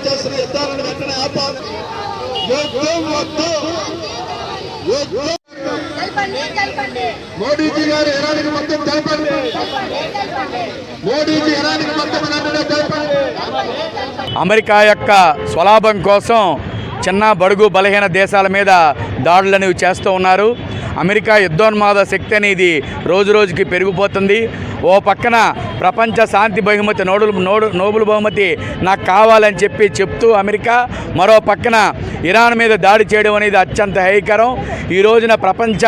చేస్తున్న యుద్ధాలను వెంటనే ఆపాలి. మోడీజీ గారు ఇరానికి మొత్తం తెలపండి. మోడీజీ ఇరానికి మొత్తం తెలపండి. అమెరికా యొక్క స్వలాభం కోసం చిన్న బడుగు బలహీన దేశాల మీద దాడులనేవి చేస్తూ ఉన్నారు. అమెరికా యుద్ధోన్మాద శక్తి అనేది రోజు రోజుకి పెరిగిపోతుంది. ఓ పక్కన ప్రపంచ శాంతి బహుమతి నోబెల్ బహుమతి నాకు కావాలని చెప్తూ అమెరికా, మరో పక్కన ఇరాన్ మీద దాడి చేయడం అనేది అత్యంత హేయకరం. ఈ రోజున ప్రపంచ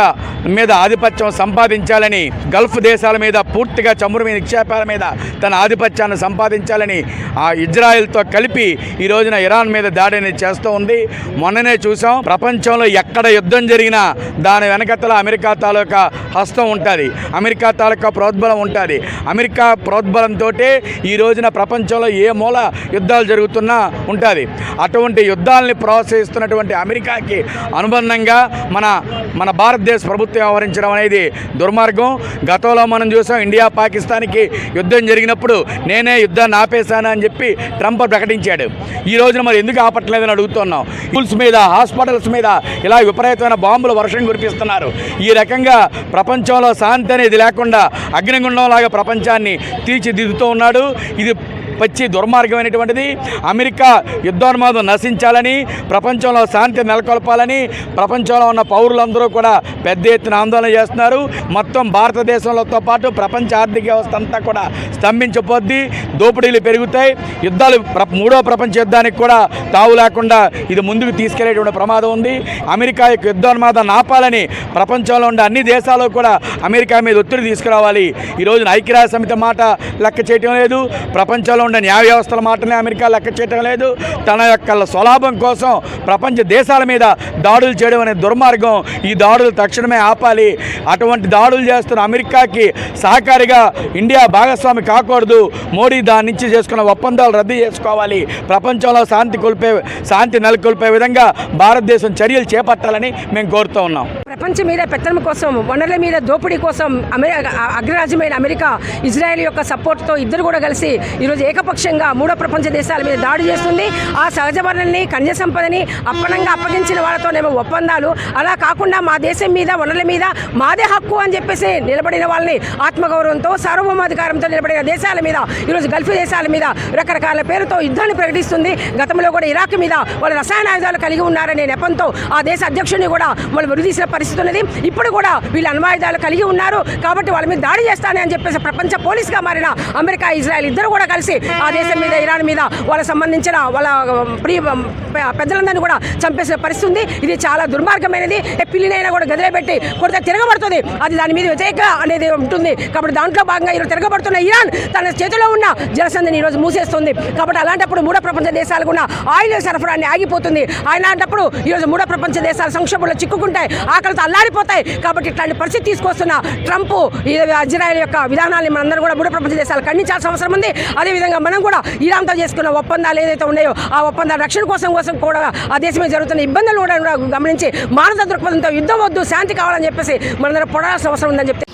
మీద ఆధిపత్యం సంపాదించాలని, గల్ఫ్ దేశాల మీద పూర్తిగా చమురు మీద నిక్షేపాల మీద తన ఆధిపత్యాన్ని సంపాదించాలని ఆ ఇజ్రాయెల్తో కలిపి ఈ రోజున ఇరాన్ మీద దాడి అనేది చేస్తూ ఉంది. మొన్ననే చూసాం, ప్రపంచంలో ఎక్కడ యుద్ధం జరిగినా దాని వెనకతల అమెరికా తాలూకా హస్తం ఉంటుంది, అమెరికా తాలూకా ప్రోద్బలం ఉంటుంది. అమెరికా ప్రోద్బలంతో ఈ రోజున ప్రపంచంలో ఏ మూల యుద్ధాలు జరుగుతున్నా ఉంటుంది. అటువంటి యుద్ధాలని ప్రోత్సహిస్తున్నటువంటి అమెరికాకి అనుబంధంగా మన భారతదేశ ప్రభుత్వం వ్యవహరించడం అనేది దుర్మార్గం. గతంలో మనం చూసాం, ఇండియా పాకిస్తాన్కి యుద్ధం జరిగినప్పుడు నేనే యుద్ధాన్ని ఆపేశాను అని చెప్పి ట్రంప్ ప్రకటించాడు. ఈ రోజున మరి ఎందుకు ఆపట్లేదని అడుగుతున్నాం. స్కూల్స్ మీద, హాస్పిటల్స్ మీద ఇలా విపరీతమైన బాంబుల వర్షం కురిపిస్తున్నారు. ఈ రకంగా ప్రపంచంలో శాంతి అనేది లేకుండా అగ్నిగుండంలాగా ప్రపంచాన్ని తీర్చిదిద్దుతూ ఉన్నాడు. ఇది పచ్చి దుర్మార్గమైనటువంటిది. అమెరికా యుద్ధోన్మాదం నశించాలని, ప్రపంచంలో శాంతి నెలకొల్పాలని ప్రపంచంలో ఉన్న పౌరులందరూ కూడా పెద్ద ఎత్తున ఆందోళన చేస్తున్నారు. మొత్తం భారతదేశంలోతో పాటు ప్రపంచ ఆర్థిక వ్యవస్థ అంతా కూడా స్తంభించిపోద్ది, దోపిడీలు పెరుగుతాయి, యుద్ధాలు మూడో ప్రపంచ యుద్ధానికి కూడా తావు లేకుండా ఇది ముందుకు తీసుకెళ్లేటువంటి ప్రమాదం ఉంది. అమెరికా యొక్క యుద్ధోన్మాదాన్ని ఆపాలని ప్రపంచంలో ఉండే అన్ని దేశాలు కూడా అమెరికా మీద ఒత్తిడి తీసుకురావాలి. ఈ రోజున ఐక్యరాజ్య సమితి మాట లెక్క చేయటం లేదు, ప్రపంచంలో ఉండే న్యాయ వ్యవస్థల మాటనే అమెరికా లెక్క చేయటం లేదు. తన యొక్క స్వలాభం కోసం ప్రపంచ దేశాల మీద దాడులు చేయడం అనే దుర్మార్గం. ఈ దాడులు తక్షణమే ఆపాలి. అటువంటి దాడులు చేస్తున్న అమెరికాకి సహకారిగా ఇండియా భాగస్వామి కాకూడదు. మోడీ దాని నుంచి చేసుకున్న ఒప్పందాలు రద్దు చేసుకోవాలి. ప్రపంచంలో శాంతి నెలకొల్పే విధంగా భారతదేశం చర్యలు చేపట్టాలని మేము కోరుతూ ఉన్నాం. ప్రపంచం మీద పెత్తనం కోసం, వనరుల మీద దోపిడీ కోసం అగ్రరాజ్యమైన అమెరికా, ఇజ్రాయెల్ యొక్క సపోర్ట్తో ఇద్దరు కూడా కలిసి ఈరోజు ఏకపక్షంగా మూడో ప్రపంచ దేశాల మీద దాడి చేస్తుంది. ఆ సహజ వనరుల్ని, ఖనిజ సంపదని అప్పనంగా అప్పగించిన వాళ్ళతోనేమో ఒప్పందాలు, అలా కాకుండా మా దేశం మీద, వనరుల మీద మాదే హక్కు అని చెప్పేసి నిలబడిన వాళ్ళని ఆత్మగౌరవంతో, సార్వభౌమాధికారంతో నిలబడిన దేశాల మీద ఈరోజు గల్ఫ్ దేశాల మీద రకరకాల పేరుతో యుద్ధాన్ని ప్రకటిస్తుంది. గతంలో కూడా ఇరాక్ మీద వాళ్ళు రసాయన ఆయుధాలు కలిగి ఉన్నారనే నెపంతో ఆ దేశ అధ్యక్షుడిని కూడా వాళ్ళు విరుదీసిన పరిస్థితి ఉన్నది. ఇప్పుడు కూడా వీళ్ళు అణ్వాయుధాలు కలిగి ఉన్నారు కాబట్టి వాళ్ళ మీద దాడి చేస్తానని అని చెప్పేసి ప్రపంచ పోలీసుగా మారిన అమెరికా, ఇజ్రాయెల్ ఇద్దరు కూడా కలిసి ఆ దేశం మీద, ఇరాన్ మీద వాళ్ళకి సంబంధించిన వాళ్ళ పెద్దలందరినీ కూడా చంపేసిన పరిస్థితి ఉంది. ఇది చాలా దుర్మార్గమైనది. పిల్లినైనా కూడా గదిలో పెట్టి కొడితే తిరగబడుతుంది. అది దాని మీద వ్యతిరేక అనేది ఉంటుంది. కాబట్టి దాంట్లో భాగంగా ఈరోజు తిరగబడుతున్న ఇరాన్ తన చేతిలో ఉన్న జలసంధిని ఈరోజు మూసేస్తుంది. కాబట్టి అలాంటప్పుడు మూడో ప్రపంచ దేశాలకు ఉన్న ఆయిల్ సరఫరాన్ని ఆగిపోతుంది. అలాంటప్పుడు ఈరోజు మూడో ప్రపంచ దేశాలు సంక్షోభంలో చిక్కుకుంటాయి, ఆకలితో అల్లాడిపోతాయి. కాబట్టి ఇట్లాంటి పరిస్థితి తీసుకొస్తున్న ట్రంప్, ఇజ్రాయెల్ యొక్క విధానాన్ని మనందరూ కూడా మూడో ప్రపంచ దేశాలు ఖండించాల్సిన అవసరం ఉంది. అదేవిధంగా మనం కూడా ఇరాన్తో చేసుకున్న ఒప్పందాలు ఏదైతే ఉన్నాయో ఆ ఒప్పందాల రక్షణ కోసం కూడా ఆ దేశం మీద జరుగుతున్న ఇబ్బందులు కూడా గమనించి మానవ దృక్పథంతో యుద్ధం వద్దు, శాంతి కావాలని చెప్పేసి మనందరం పొడాల్సిన అవసరం ఉందని చెప్తే